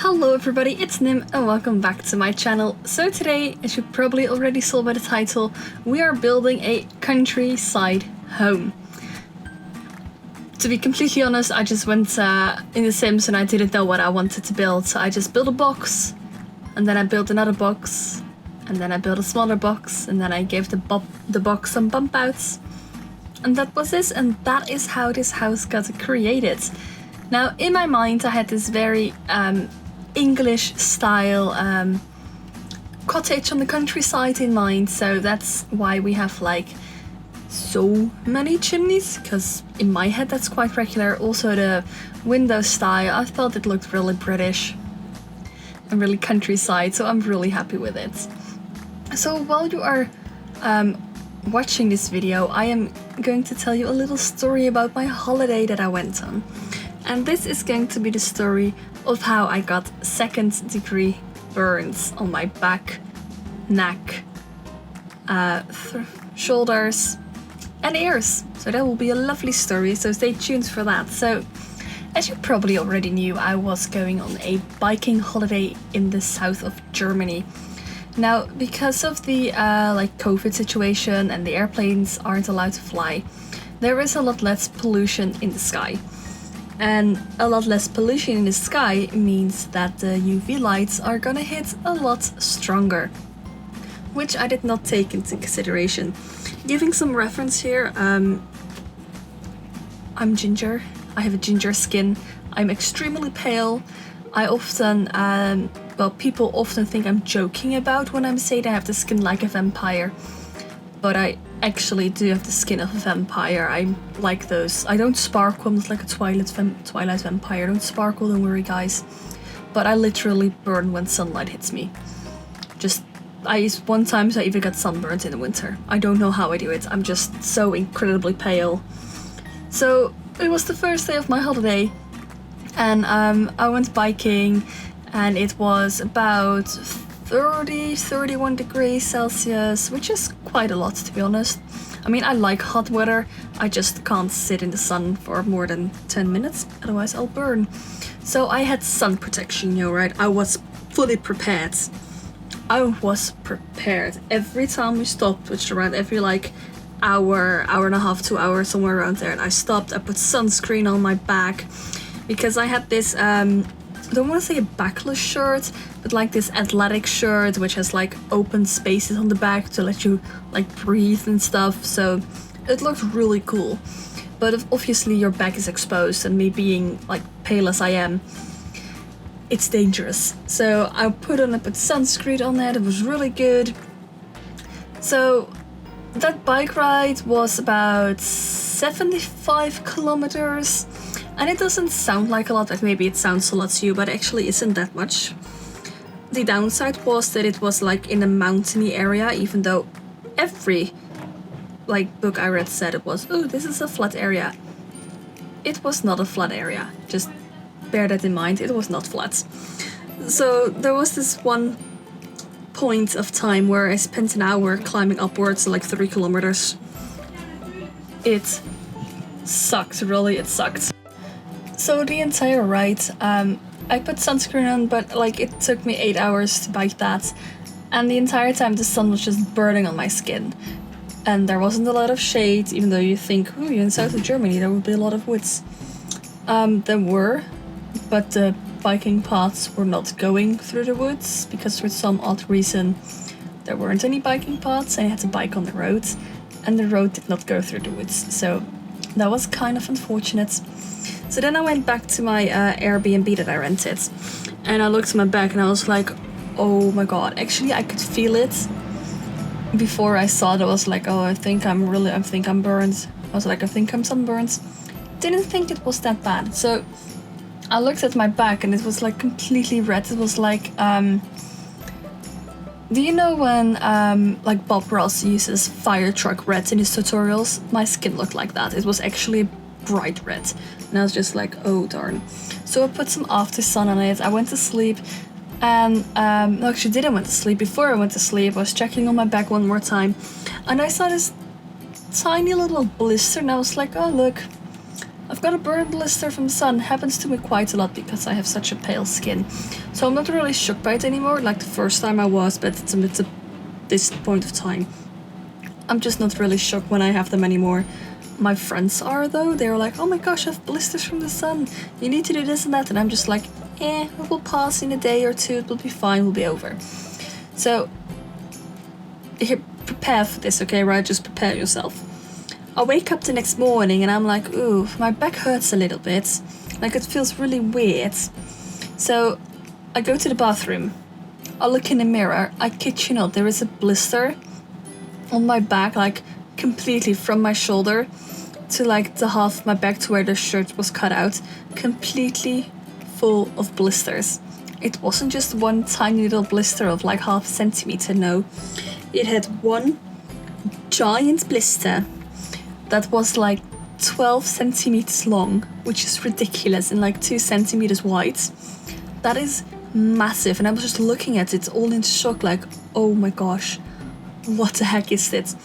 Hello everybody, it's Nym and welcome back to my channel. So today, as you probably already saw by the title, we are building a countryside home. To be completely honest, I just went in The Sims and I didn't know what I wanted to build. So I just built a box, and then I built another box, and then I built a smaller box, and then I gave the box some bump outs. And that was this, and that is how this house got created. Now, in my mind, I had this very English style cottage on the countryside in mind, so that's why we have like so many chimneys, because in my head that's quite regular. Also the window style, I thought it looked really British and really countryside, so I'm really happy with it. So while you are watching this video, I am going to tell you a little story about my holiday that I went on. And this is going to be the story of how I got second-degree burns on my back, neck, shoulders, and ears. So that will be a lovely story, so stay tuned for that. So, as you probably already knew, I was going on a biking holiday in the south of Germany. Now, because of the COVID situation and the airplanes aren't allowed to fly, there is a lot less pollution in the sky. And a lot less pollution in the sky means that the UV lights are gonna hit a lot stronger, which I did not take into consideration. Giving some reference here, I'm ginger. I have a ginger skin. I'm extremely pale. I often, people often think I'm joking about when I'm saying I have the skin like a vampire, but I actually do have the skin of a vampire. I'm like those. I don't sparkle, I'm not like a Twilight vampire. I don't sparkle, don't worry guys. But I literally burn when sunlight hits me. One time I even got sunburned in the winter. I don't know how I do it. I'm just so incredibly pale. So it was the first day of my holiday, and I went biking, and it was about 31 degrees Celsius, which is quite a lot, to be honest. I mean, I like hot weather, I just can't sit in the sun for more than 10 minutes, otherwise I'll burn. So I had sun protection, you know, right? I was fully prepared. Every time we stopped, which around every hour and a half, 2 hours, somewhere around there, and I stopped, I put sunscreen on my back, because I had this I don't want to say a backless shirt, but like this athletic shirt which has like open spaces on the back to let you like breathe and stuff, so it looked really cool. But if obviously your back is exposed, and me being like pale as I am, it's dangerous. So I put sunscreen on it, it was really good. So that bike ride was about 75 kilometers. And it doesn't sound like a lot, like maybe it sounds a lot to you, but actually isn't that much. The downside was that it was like in a mountainy area, even though every book I read said it was, oh, this is a flat area. It was not a flat area, just bear that in mind, it was not flat. So there was this one point of time where I spent an hour climbing upwards like 3 kilometers. It sucked, really, it sucked. So the entire ride, I put sunscreen on, but it took me 8 hours to bike that, and the entire time the sun was just burning on my skin, and there wasn't a lot of shade, even though you think, ooh, you're in south of Germany, there would be a lot of woods. There were, but the biking paths were not going through the woods, because for some odd reason there weren't any biking paths, and I had to bike on the road, and the road did not go through the woods, so that was kind of unfortunate. So then I went back to my Airbnb that I rented, and I looked at my back and I was like, oh my god, actually I could feel it. Before I saw it, I was like, oh, I think I'm burned. I was like, I think I'm sunburned. Didn't think it was that bad. So I looked at my back and it was like completely red. It was like, do you know when Bob Ross uses fire truck red in his tutorials? My skin looked like that. It was actually bright red, and I was just like, oh darn. So I put some after sun on it, I went to sleep, and no, actually didn't went to sleep. Before I went to sleep, I was checking on my back one more time, and I saw this tiny little blister, and I was like, oh look, I've got a burn blister from the sun. Happens to me quite a lot because I have such a pale skin. So I'm not really shocked by it anymore, like the first time I was, but it's this point of time. I'm just not really shocked when I have them anymore. My friends are though. They're like, oh my gosh, I have blisters from the sun. You need to do this and that. And I'm just like, it will pass in a day or two. It will be fine. We'll be over. So here, prepare for this, okay, right? Just prepare yourself. I wake up the next morning and I'm like, ooh, my back hurts a little bit. Like it feels really weird. So I go to the bathroom. I look in the mirror. I kid you not, there is a blister on my back, like completely from my shoulder to like the half of my back to where the shirt was cut out. Completely full of blisters. It wasn't just one tiny little blister of like half a centimeter, no. It had one giant blister that was like 12 centimeters long, which is ridiculous, and like 2 centimeters wide. That is massive, and I was just looking at it all in shock, like, oh my gosh, what the heck is this?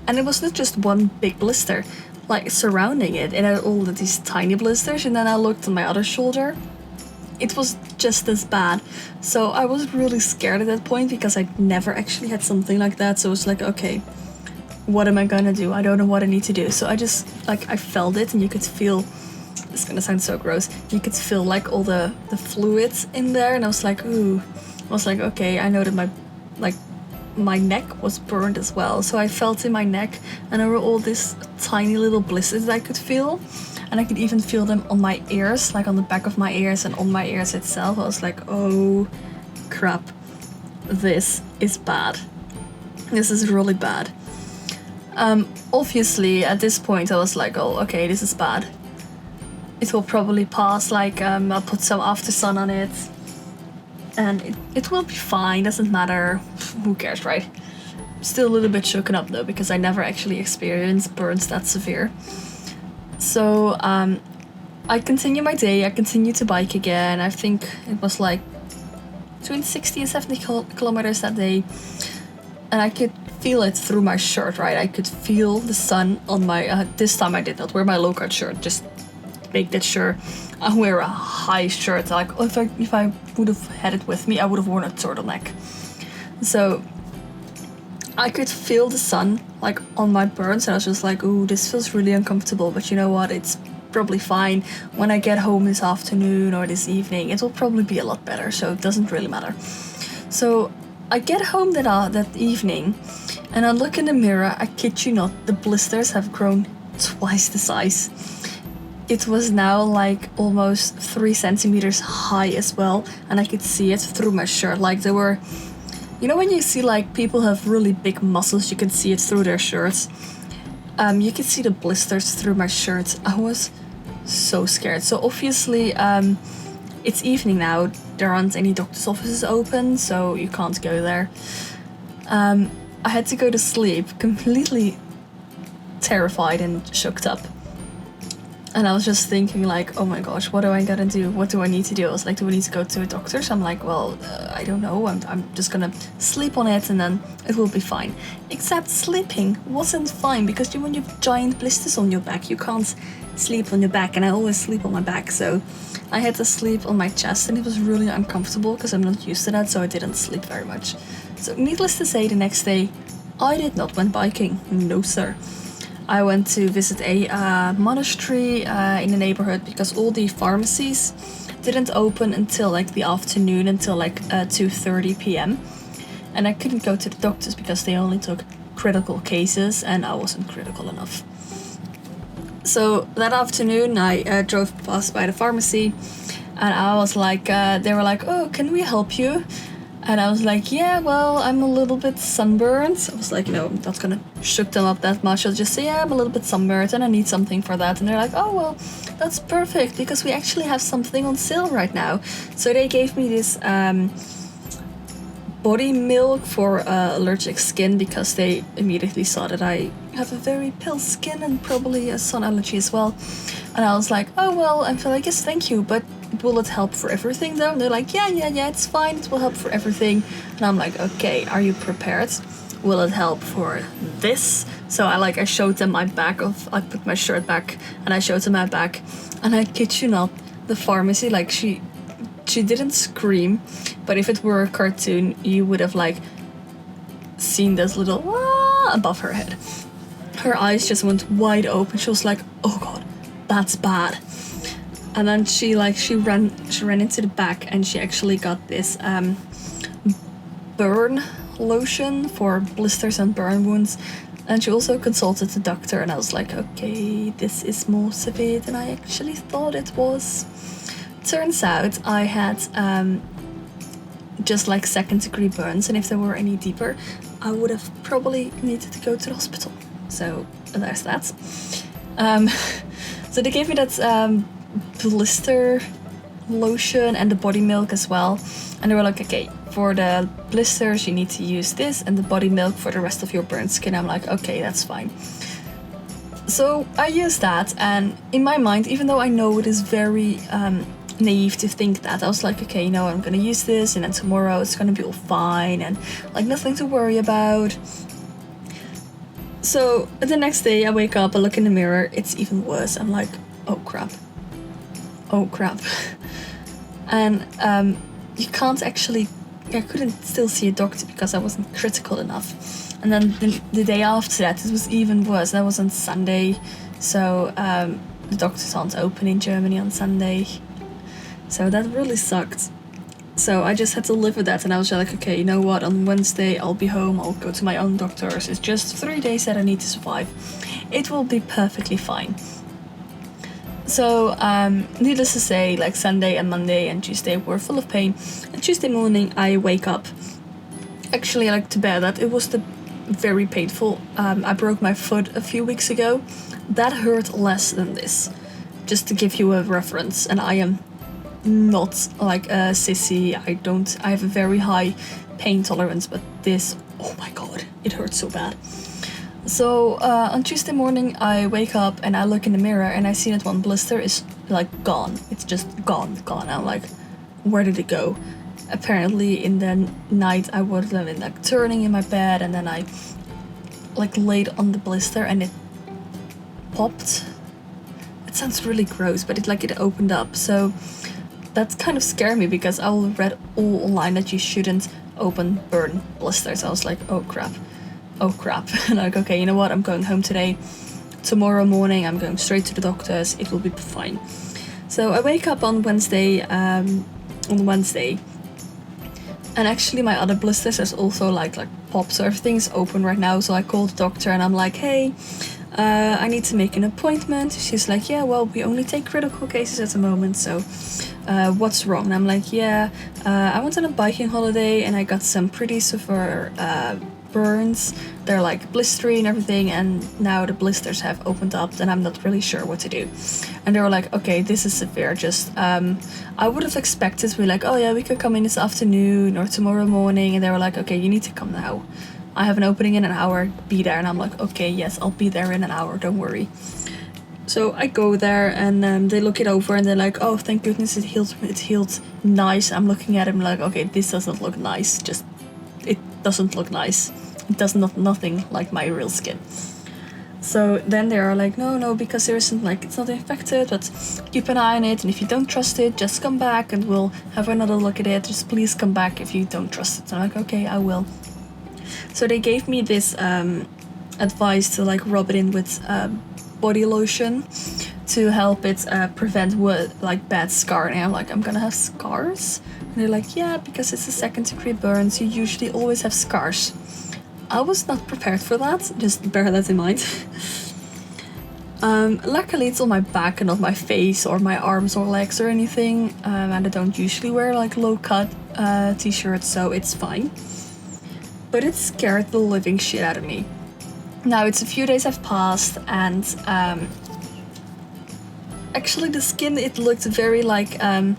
And it was not just one big blister, like surrounding it had all of these tiny blisters, and then I looked on my other shoulder. It was just as bad. So I was really scared at that point because I'd never actually had something like that. So it was like, okay, what am I gonna do? I don't know what I need to do. So I just, like, I felt it, and you could feel, it's gonna sound so gross, you could feel like all the fluids in there, and I was like, ooh. I was like, okay, I know that my neck was burned as well. So I felt in my neck, and there were all these tiny little blisters that I could feel, and I could even feel them on my ears, like on the back of my ears and on my ears itself. I was like, oh crap, this is bad. This is really bad. Obviously at this point I was like, oh, okay, this is bad. It will probably pass, like, I'll put some after sun on it, and it will be fine, doesn't matter, who cares, right? Still a little bit shaken up though, because I never actually experienced burns that severe. So I continue my day, I continue to bike again. I think it was like between 60 and 70 kilometers that day, and I could feel it through my shirt, right? I could feel the sun on my, this time I did not wear my low-cut shirt, just make that sure I wear a high shirt. Like, if I would have had it with me, I would have worn a turtleneck. So I could feel the sun like on my burns, and I was just like, ooh, this feels really uncomfortable, but you know what, it's probably fine. When I get home this afternoon or this evening, it will probably be a lot better, so it doesn't really matter. So I get home that evening, and I look in the mirror. I kid you not, the blisters have grown twice the size. It was now like almost 3 centimeters high as well, and I could see it through my shirt. Like, they were, you know when you see like people have really big muscles, you can see it through their shirts. You could see the blisters through my shirt. I was so scared. So obviously it's evening now. There aren't any doctor's offices open, so you can't go there. I had to go to sleep completely terrified and shooked up. And I was just thinking like, oh my gosh, what do I gotta do? What do I need to do? I was like, do I need to go to a doctor? So I'm like, well, I don't know. I'm just gonna sleep on it and then it will be fine. Except sleeping wasn't fine, because when you have giant blisters on your back, you can't sleep on your back, and I always sleep on my back. So I had to sleep on my chest, and it was really uncomfortable because I'm not used to that, so I didn't sleep very much. So needless to say, the next day, I did not went biking. No, sir. I went to visit a monastery in the neighborhood, because all the pharmacies didn't open until like the afternoon, until like 2:30 p.m. And I couldn't go to the doctors because they only took critical cases, and I wasn't critical enough. So that afternoon I drove past by the pharmacy, and I was like, they were like, oh, can we help you? And I was like, yeah, well, I'm a little bit sunburned. I was like, I'm not gonna shook them up that much. I'll just say, yeah, I'm a little bit sunburned and I need something for that. And they're like, oh, well, that's perfect, because we actually have something on sale right now. So they gave me this body milk for allergic skin, because they immediately saw that I have a very pale skin and probably a sun allergy as well. And I was like, oh, well, I feel like, yes, thank you, but will it help for everything though? And they're like, yeah, it's fine, it will help for everything. And I'm like, okay, are you prepared? Will it help for this? So I showed them my back I put my shirt back and I showed them my back, and I kid you not, the pharmacy, like she didn't scream, but if it were a cartoon, you would have like seen this little above her head. Her eyes just went wide open. She was like, oh god, that's bad. And then she ran into the back, and she actually got this burn lotion for blisters and burn wounds. And she also consulted the doctor, and I was like, okay, this is more severe than I actually thought it was. Turns out I had just like 2nd-degree burns, and if there were any deeper, I would have probably needed to go to the hospital. So there's that. So they gave me that blister lotion and the body milk as well, and they were like, okay, for the blisters you need to use this, and the body milk for the rest of your burnt skin. I'm like, okay, that's fine. So I used that, and in my mind, even though I know it is very naive to think that, I was like, okay, you know, I'm gonna use this, and then tomorrow it's gonna be all fine, and like nothing to worry about. So the next day I wake up, I look in the mirror, it's even worse. I'm like, oh crap. And you can't actually, I couldn't still see a doctor because I wasn't critical enough. And then the day after that, it was even worse. That was on Sunday, so the doctors aren't open in Germany on Sunday. So that really sucked. So I just had to live with that, and I was like, okay, you know what, on Wednesday I'll be home, I'll go to my own doctors. It's just 3 days that I need to survive. It will be perfectly fine. So, needless to say, like Sunday and Monday and Tuesday were full of pain. And Tuesday morning I wake up. Actually, I like to bear that. It was very painful. I broke my foot a few weeks ago. That hurt less than this. Just to give you a reference, and I am not like a sissy. I have a very high pain tolerance, but this, oh my god, it hurts so bad. So on Tuesday morning I wake up and I look in the mirror and I see that one blister is like gone. It's just gone. I'm like, where did it go? Apparently in the night I would have been like turning in my bed, and then I like laid on the blister and it popped. It sounds really gross, but it opened up. So that kind of scared me, because I read all online that you shouldn't open burn blisters. I was like, oh crap. Like, okay, you know what, I'm going home today. Tomorrow morning I'm going straight to the doctors, it will be fine. So I wake up on Wednesday, and actually my other blisters has also like popped, so everything's open right now. So I called the doctor and I'm like, hey, I need to make an appointment. She's like, yeah, well, we only take critical cases at the moment, so what's wrong? And I'm like, yeah, I went on a biking holiday and I got some pretty severe burns. They're like blistery and everything, and now the blisters have opened up and I'm not really sure what to do. And they were like, okay, this is severe, just I would have expected to be like, oh yeah, we could come in this afternoon or tomorrow morning. And they were like, okay, you need to come now, I have an opening in an hour, be there. And I'm like, okay, yes, I'll be there in an hour, don't worry. So I go there and they look it over and they're like, oh, thank goodness it healed nice. I'm looking at him like, okay, this doesn't look nice, just it doesn't look nice. It does nothing like my real skin. So then they are like, no, because there isn't, like, it's not infected, but keep an eye on it, and if you don't trust it, just come back and we'll have another look at it. Just please come back if you don't trust it. So I'm like, okay, I will. So they gave me this advice to like rub it in with body lotion to help it prevent like bad scarring. I'm like, I'm gonna have scars? And they're like, yeah, because it's a 2nd-degree burn, so you usually always have scars. I was not prepared for that, just bear that in mind. Luckily it's on my back and not my face or my arms or legs or anything, and I don't usually wear like low-cut t-shirts, so it's fine. But it scared the living shit out of me. Now it's a few days have passed, and actually the skin, it looked very like I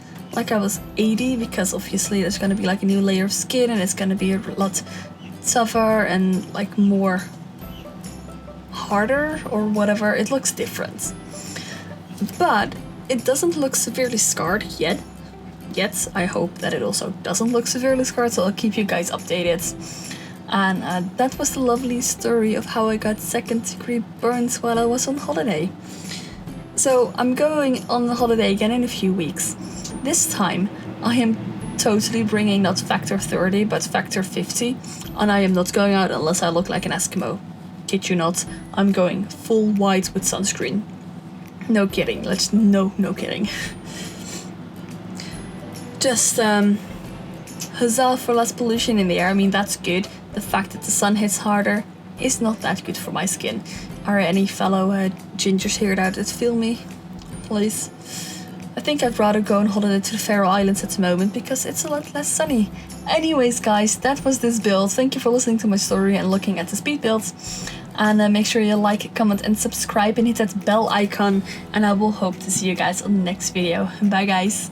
was 80, because obviously there's gonna be like a new layer of skin and it's gonna be a lot tougher and like more harder or whatever. It looks different, but it doesn't look severely scarred yet. I hope that it also doesn't look severely scarred, so I'll keep you guys updated. And that was the lovely story of how I got second-degree burns while I was on holiday. So I'm going on holiday again in a few weeks. This time I am totally bringing not factor 30 but factor 50, and I am not going out unless I look like an Eskimo. Kid you not, I'm going full white with sunscreen. No kidding, no kidding. Just huzzah for less pollution in the air. I mean, that's good. The fact that the sun hits harder is not that good for my skin. Are any fellow gingers here that feel me? Please. I think I'd rather go on holiday to the Faroe Islands at the moment because it's a lot less sunny. Anyways guys, that was this build. Thank you for listening to my story and looking at the speed builds. And make sure you like, comment and subscribe and hit that bell icon. And I will hope to see you guys on the next video. Bye guys.